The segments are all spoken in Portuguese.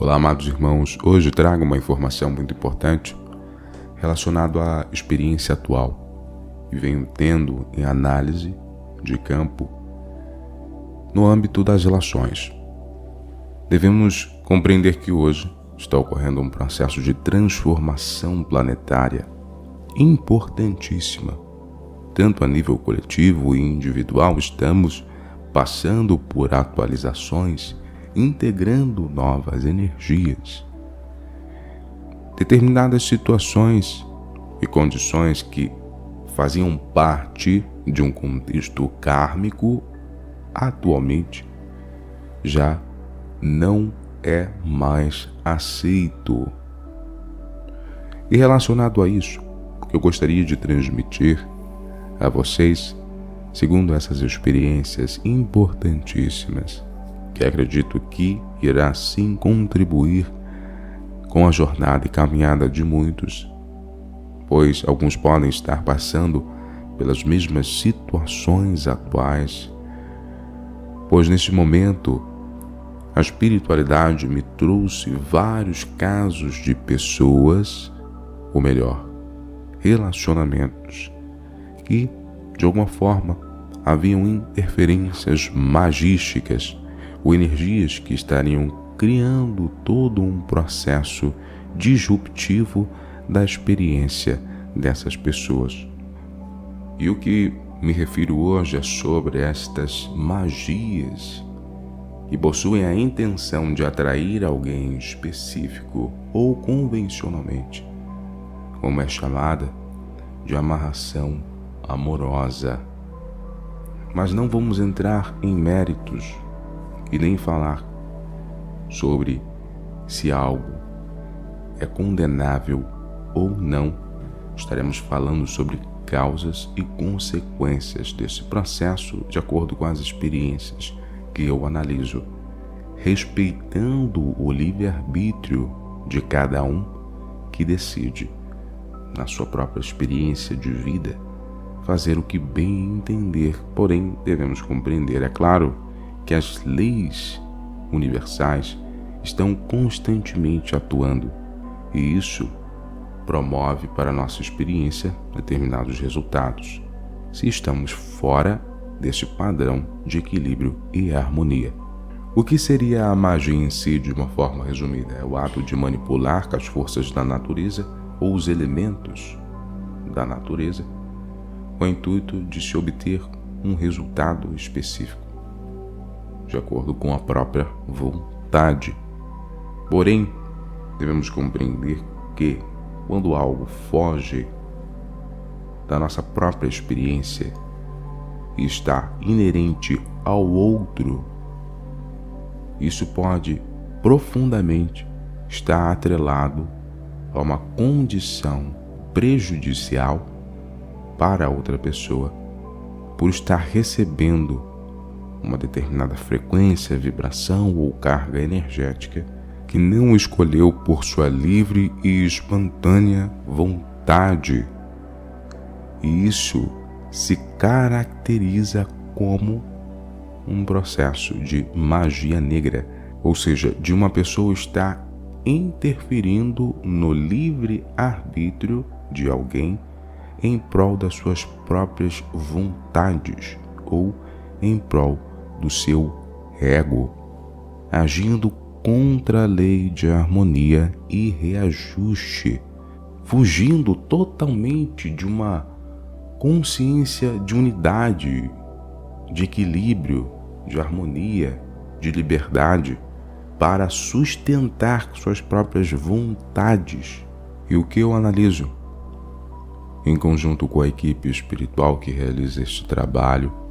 Olá, amados irmãos. Hoje trago uma informação muito importante relacionada à experiência atual que venho tendo em análise de campo no âmbito das relações. Devemos compreender que hoje está ocorrendo um processo de transformação planetária importantíssima. Tanto a nível coletivo e individual, estamos passando por atualizações, integrando novas energias. Determinadas situações e condições que faziam parte de um contexto kármico, atualmente já não é mais aceito. E relacionado a isso, eu gostaria de transmitir a vocês, segundo essas experiências importantíssimas, que acredito que irá sim contribuir com a jornada e caminhada de muitos, pois alguns podem estar passando pelas mesmas situações atuais, pois neste momento a espiritualidade me trouxe vários casos de pessoas, ou melhor, relacionamentos, que de alguma forma haviam interferências magísticas ou energias que estariam criando todo um processo disruptivo da experiência dessas pessoas. E o que me refiro hoje é sobre estas magias que possuem a intenção de atrair alguém específico ou convencionalmente, como é chamada de amarração amorosa. Mas não vamos entrar em méritos e nem falar sobre se algo é condenável ou não. Estaremos falando sobre causas e consequências desse processo de acordo com as experiências que eu analiso, respeitando o livre-arbítrio de cada um que decide, na sua própria experiência de vida, fazer o que bem entender. Porém, devemos compreender, é claro, que as leis universais estão constantemente atuando, e isso promove para a nossa experiência determinados resultados, se estamos fora deste padrão de equilíbrio e harmonia. O que seria a magia em si, de uma forma resumida? É o ato de manipular com as forças da natureza ou os elementos da natureza, com o intuito de se obter um resultado específico, de acordo com a própria vontade. Porém, devemos compreender que, quando algo foge da nossa própria experiência e está inerente ao outro, isso pode profundamente estar atrelado a uma condição prejudicial para a outra pessoa, por estar recebendo uma determinada frequência, vibração ou carga energética que não escolheu por sua livre e espontânea vontade. E isso se caracteriza como um processo de magia negra, ou seja, de uma pessoa estar interferindo no livre arbítrio de alguém em prol das suas próprias vontades ou em prol do seu ego, agindo contra a lei de harmonia e reajuste, fugindo totalmente de uma consciência de unidade, de equilíbrio, de harmonia, de liberdade, para sustentar suas próprias vontades. E o que eu analiso, em conjunto com a equipe espiritual que realiza este trabalho,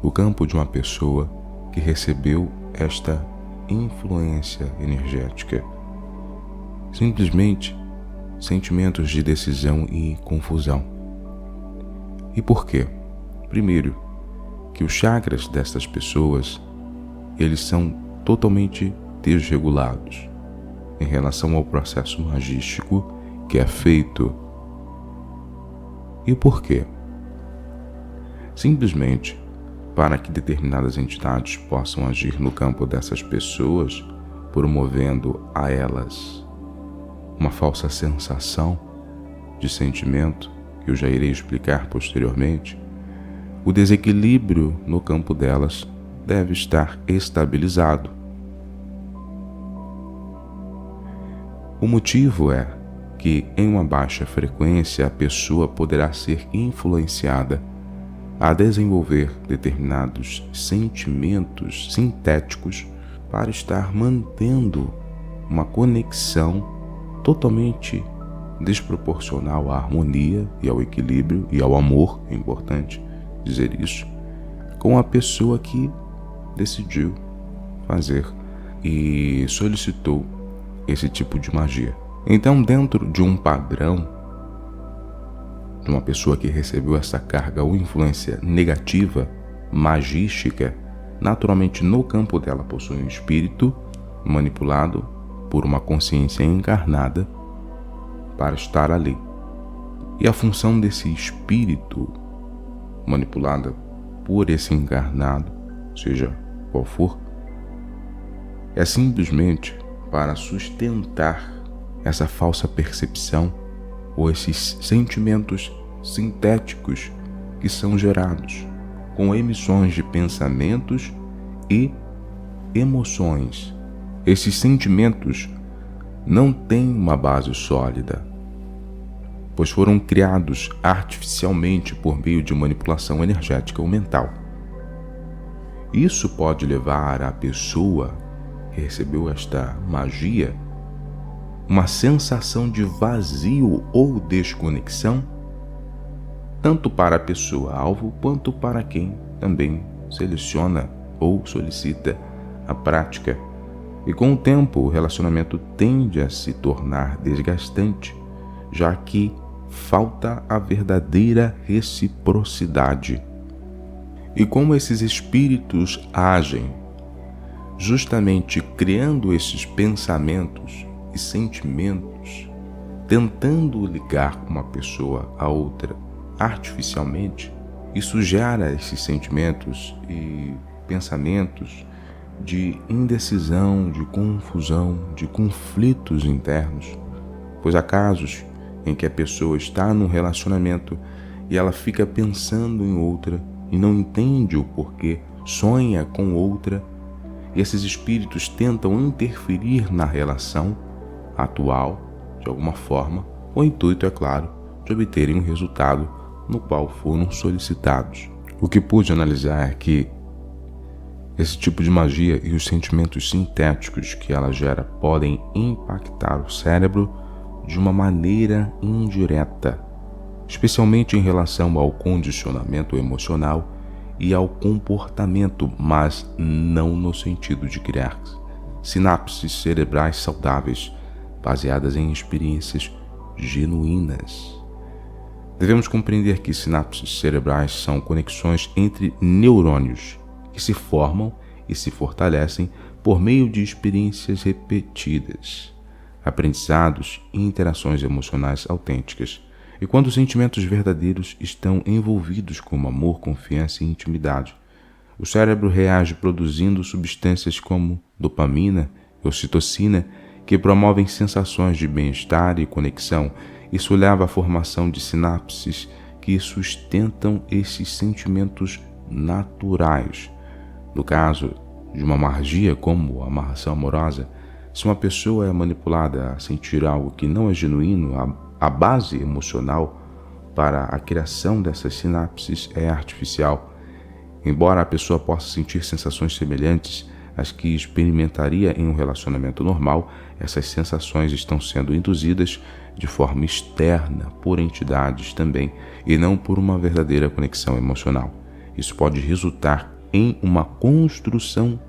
no campo de uma pessoa que recebeu esta influência energética, simplesmente sentimentos de decisão e confusão. E por quê? Primeiro, que os chakras destas pessoas, eles são totalmente desregulados em relação ao processo magístico que é feito. E por quê? Simplesmente para que determinadas entidades possam agir no campo dessas pessoas, promovendo a elas uma falsa sensação de sentimento, que eu já irei explicar posteriormente, o desequilíbrio no campo delas deve estar estabilizado. O motivo é que, em uma baixa frequência, a pessoa poderá ser influenciada a desenvolver determinados sentimentos sintéticos para estar mantendo uma conexão totalmente desproporcional à harmonia e ao equilíbrio e ao amor, é importante dizer isso, com a pessoa que decidiu fazer e solicitou esse tipo de magia. Então, dentro de um padrão de uma pessoa que recebeu essa carga ou influência negativa, magística, naturalmente no campo dela possui um espírito manipulado por uma consciência encarnada para estar ali. E a função desse espírito manipulado por esse encarnado, seja qual for, é simplesmente para sustentar essa falsa percepção ou esses sentimentos sintéticos que são gerados com emissões de pensamentos e emoções. Esses sentimentos não têm uma base sólida, pois foram criados artificialmente por meio de manipulação energética ou mental. Isso pode levar a pessoa que recebeu esta magia uma sensação de vazio ou desconexão, tanto para a pessoa-alvo quanto para quem também seleciona ou solicita a prática. E com o tempo, o relacionamento tende a se tornar desgastante, já que falta a verdadeira reciprocidade. E como esses espíritos agem, justamente criando esses pensamentos e sentimentos, tentando ligar uma pessoa a outra artificialmente, isso gera esses sentimentos e pensamentos de indecisão, de confusão, de conflitos internos, pois há casos em que a pessoa está num relacionamento e ela fica pensando em outra e não entende o porquê, sonha com outra, e esses espíritos tentam interferir na relação atual, de alguma forma, o intuito, é claro, de obterem um resultado no qual foram solicitados. O que pude analisar é que esse tipo de magia e os sentimentos sintéticos que ela gera podem impactar o cérebro de uma maneira indireta, especialmente em relação ao condicionamento emocional e ao comportamento, mas não no sentido de criar sinapses cerebrais saudáveis baseadas em experiências genuínas. Devemos compreender que sinapses cerebrais são conexões entre neurônios que se formam e se fortalecem por meio de experiências repetidas, aprendizados e interações emocionais autênticas. E quando os sentimentos verdadeiros estão envolvidos como amor, confiança e intimidade, o cérebro reage produzindo substâncias como dopamina e ocitocina que promovem sensações de bem-estar e conexão. Isso leva à formação de sinapses que sustentam esses sentimentos naturais. No caso de uma magia como a amarração amorosa, se uma pessoa é manipulada a sentir algo que não é genuíno, a base emocional para a criação dessas sinapses é artificial. Embora a pessoa possa sentir sensações semelhantes às que experimentaria em um relacionamento normal, essas sensações estão sendo induzidas de forma externa por entidades também, e não por uma verdadeira conexão emocional. Isso pode resultar em uma construção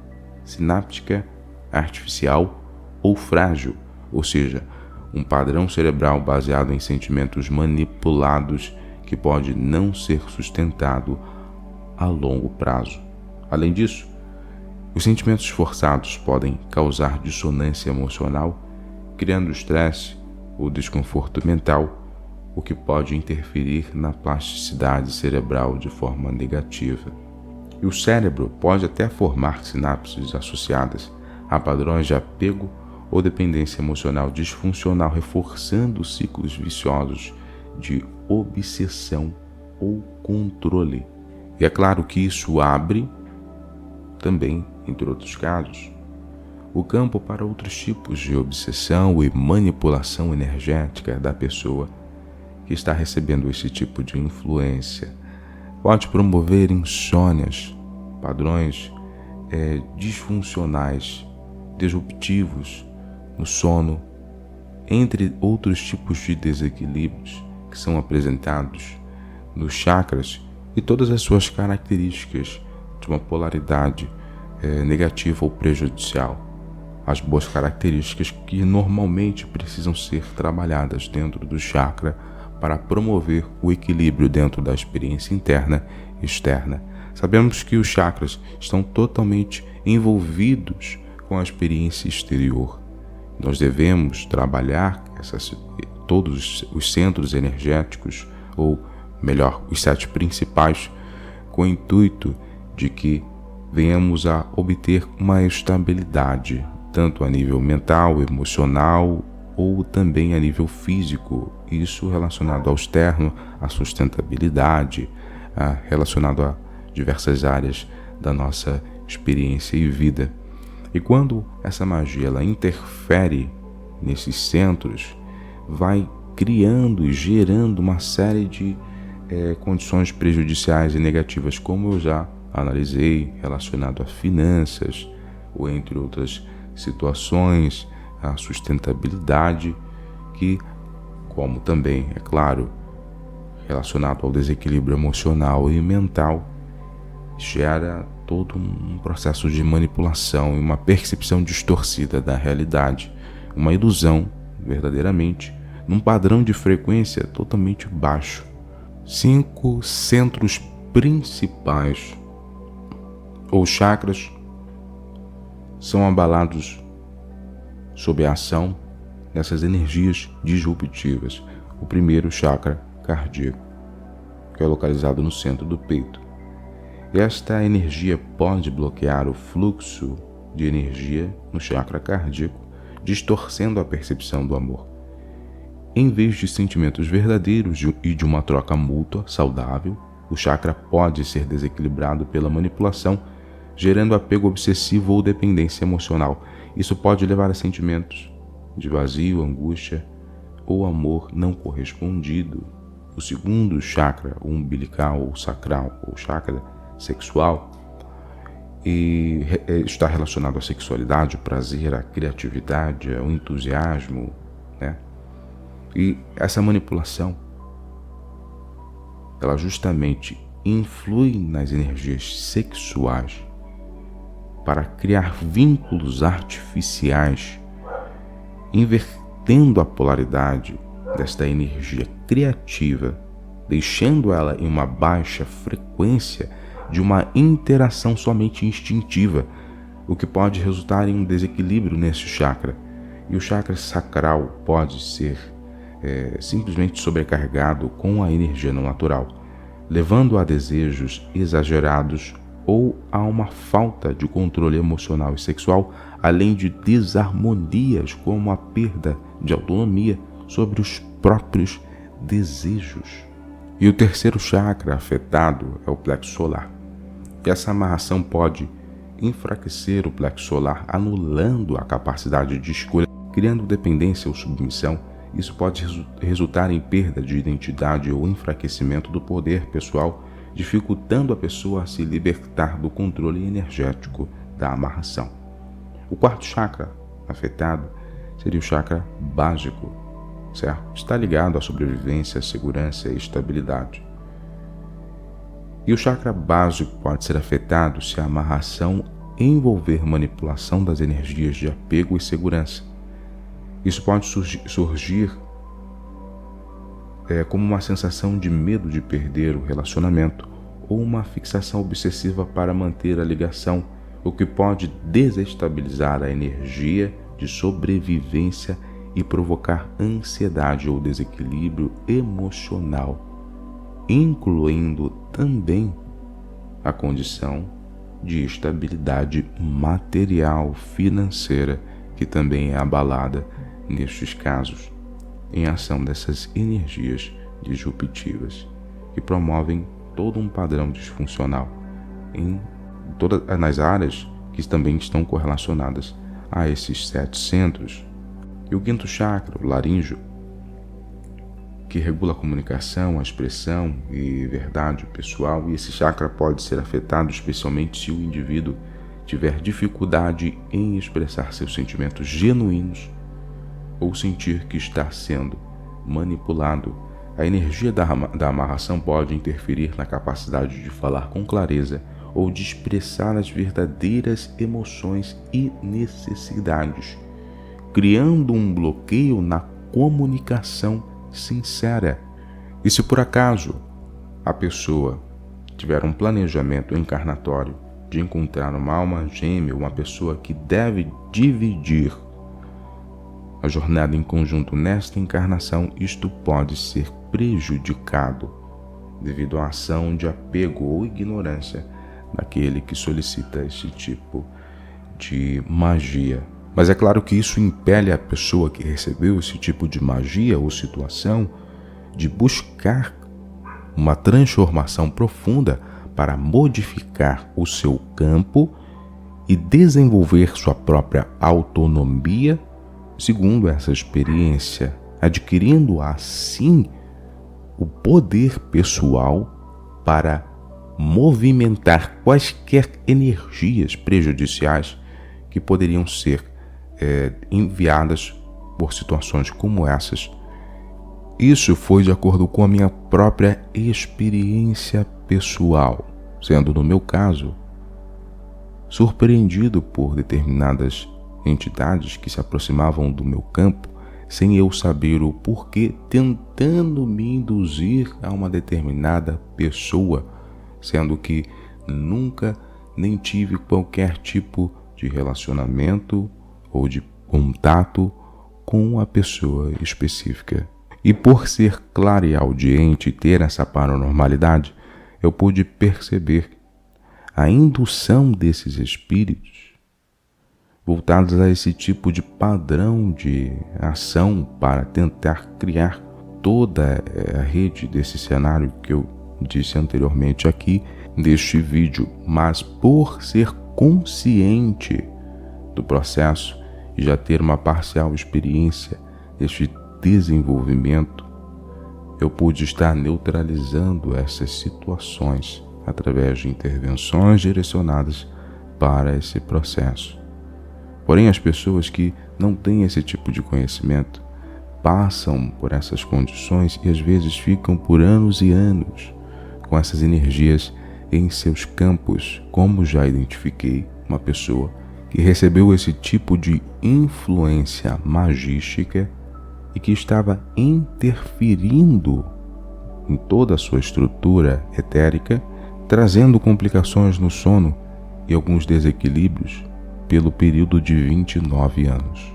sináptica artificial ou frágil, ou seja, um padrão cerebral baseado em sentimentos manipulados que pode não ser sustentado a longo prazo. Além disso, os sentimentos forçados podem causar dissonância emocional, criando estresse ou desconforto mental, o que pode interferir na plasticidade cerebral de forma negativa. E o cérebro pode até formar sinapses associadas a padrões de apego ou dependência emocional disfuncional, reforçando ciclos viciosos de obsessão ou controle. E é claro que isso abre também, entre outros casos, o campo para outros tipos de obsessão e manipulação energética da pessoa que está recebendo esse tipo de influência. Pode promover insônias, padrões disfuncionais, disruptivos no sono, entre outros tipos de desequilíbrios que são apresentados nos chakras e todas as suas características de uma polaridade negativa ou prejudicial. As boas características que normalmente precisam ser trabalhadas dentro do chakra para promover o equilíbrio dentro da experiência interna e externa. Sabemos que os chakras estão totalmente envolvidos com a experiência exterior. Nós devemos trabalhar todos os centros energéticos, ou melhor, os 7 principais, com o intuito de que venhamos a obter uma estabilidade, tanto a nível mental, emocional ou também a nível físico, isso relacionado ao externo, à sustentabilidade, relacionado a diversas áreas da nossa experiência e vida. E quando essa magia ela interfere nesses centros, vai criando e gerando uma série de condições prejudiciais e negativas, como eu já analisei, relacionado a finanças, ou entre outras situações, a sustentabilidade, que, como também, é claro, relacionado ao desequilíbrio emocional e mental, gera todo um processo de manipulação e uma percepção distorcida da realidade, uma ilusão, verdadeiramente, num padrão de frequência totalmente baixo. 5 centros principais, ou chakras, são abalados sob a ação dessas energias disruptivas. O primeiro, chakra cardíaco, que é localizado no centro do peito. Esta energia pode bloquear o fluxo de energia no chakra cardíaco, distorcendo a percepção do amor. Em vez de sentimentos verdadeiros e de uma troca mútua saudável, o chakra pode ser desequilibrado pela manipulação, gerando apego obsessivo ou dependência emocional. Isso pode levar a sentimentos de vazio, angústia ou amor não correspondido. O segundo chakra, o umbilical ou sacral, ou chakra sexual, está relacionado à sexualidade, ao prazer, à criatividade, ao entusiasmo, né? E essa manipulação, ela justamente influi nas energias sexuais para criar vínculos artificiais, invertendo a polaridade desta energia criativa, deixando ela em uma baixa frequência de uma interação somente instintiva, o que pode resultar em um desequilíbrio nesse chakra. E o chakra sacral pode ser simplesmente sobrecarregado com a energia não natural, levando a desejos exagerados ou a uma falta de controle emocional e sexual, além de desarmonias como a perda de autonomia sobre os próprios desejos. E o terceiro chakra afetado é o plexo solar. E essa amarração pode enfraquecer o plexo solar, anulando a capacidade de escolha, criando dependência ou submissão. Isso pode resultar em perda de identidade ou enfraquecimento do poder pessoal, dificultando a pessoa a se libertar do controle energético da amarração. O quarto chakra afetado seria o chakra básico, certo? Está ligado à sobrevivência, segurança e estabilidade. E o chakra básico pode ser afetado se a amarração envolver manipulação das energias de apego e segurança. Isso pode surgir como uma sensação de medo de perder o relacionamento ou uma fixação obsessiva para manter a ligação, o que pode desestabilizar a energia de sobrevivência e provocar ansiedade ou desequilíbrio emocional, incluindo também a condição de estabilidade material, financeira, que também é abalada nestes casos, em ação dessas energias disruptivas que promovem todo um padrão disfuncional nas áreas que também estão correlacionadas a esses 7 centros. E o quinto chakra, o laríngeo, que regula a comunicação, a expressão e verdade pessoal, e esse chakra pode ser afetado especialmente se o indivíduo tiver dificuldade em expressar seus sentimentos genuínos ou sentir que está sendo manipulado. A energia da amarração pode interferir na capacidade de falar com clareza ou de expressar as verdadeiras emoções e necessidades, criando um bloqueio na comunicação sincera. E se por acaso a pessoa tiver um planejamento encarnatório de encontrar uma alma gêmea, uma pessoa que deve dividir a jornada em conjunto nesta encarnação, isto pode ser prejudicado devido à ação de apego ou ignorância daquele que solicita esse tipo de magia. Mas é claro que isso impele a pessoa que recebeu esse tipo de magia ou situação de buscar uma transformação profunda para modificar o seu campo e desenvolver sua própria autonomia segundo essa experiência, adquirindo assim o poder pessoal para movimentar quaisquer energias prejudiciais que poderiam ser enviadas por situações como essas. Isso foi de acordo com a minha própria experiência pessoal, sendo no meu caso surpreendido por determinadas entidades que se aproximavam do meu campo sem eu saber o porquê, tentando me induzir a uma determinada pessoa, sendo que nunca nem tive qualquer tipo de relacionamento ou de contato com a pessoa específica. E por ser clareaudiente e ter essa paranormalidade, eu pude perceber a indução desses espíritos voltados a esse tipo de padrão de ação para tentar criar toda a rede desse cenário que eu disse anteriormente aqui neste vídeo. Mas por ser consciente do processo e já ter uma parcial experiência deste desenvolvimento, eu pude estar neutralizando essas situações através de intervenções direcionadas para esse processo. Porém, as pessoas que não têm esse tipo de conhecimento passam por essas condições e às vezes ficam por anos e anos com essas energias em seus campos, como já identifiquei uma pessoa que recebeu esse tipo de influência magística e que estava interferindo em toda a sua estrutura etérica, trazendo complicações no sono e alguns desequilíbrios pelo período de 29 anos.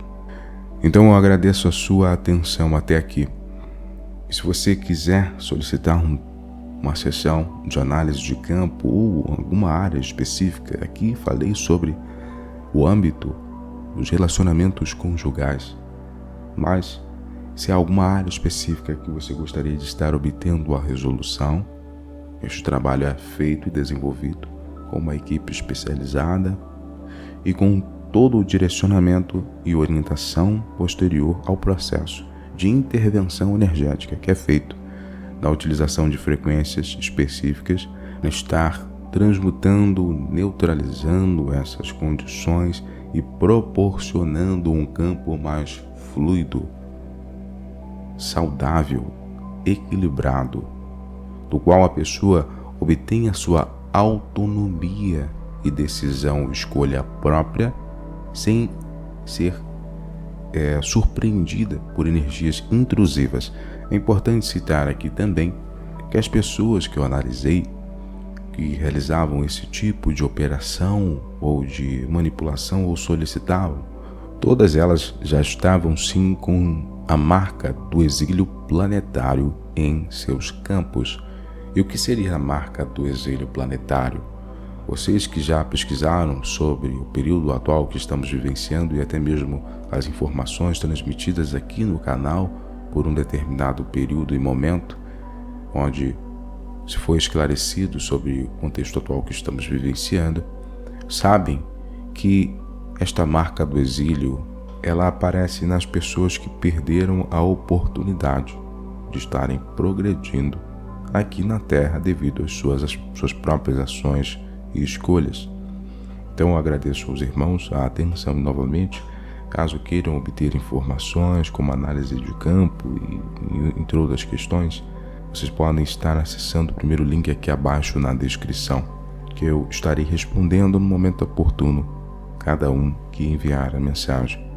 Então eu agradeço a sua atenção até aqui. E se você quiser solicitar uma sessão de análise de campo ou alguma área específica, aqui falei sobre o âmbito dos relacionamentos conjugais, mas se há alguma área específica que você gostaria de estar obtendo a resolução, este trabalho é feito e desenvolvido com uma equipe especializada e com todo o direcionamento e orientação posterior ao processo de intervenção energética que é feito na utilização de frequências específicas, estar transmutando, neutralizando essas condições e proporcionando um campo mais fluido, saudável, equilibrado, do qual a pessoa obtém a sua autonomia e decisão, escolha própria, sem ser surpreendida por energias intrusivas. É importante citar aqui também que as pessoas que eu analisei que realizavam esse tipo de operação ou de manipulação ou solicitavam, todas elas já estavam sim com a marca do exílio planetário em seus campos. E o que seria a marca do exílio planetário? Vocês que já pesquisaram sobre o período atual que estamos vivenciando e até mesmo as informações transmitidas aqui no canal por um determinado período e momento, onde se foi esclarecido sobre o contexto atual que estamos vivenciando, sabem que esta marca do exílio, ela aparece nas pessoas que perderam a oportunidade de estarem progredindo aqui na Terra devido às suas próprias ações e escolhas. Então eu agradeço aos irmãos a atenção novamente. Caso queiram obter informações como análise de campo e entre outras questões, vocês podem estar acessando o primeiro link aqui abaixo na descrição, que eu estarei respondendo no momento oportuno cada um que enviar a mensagem.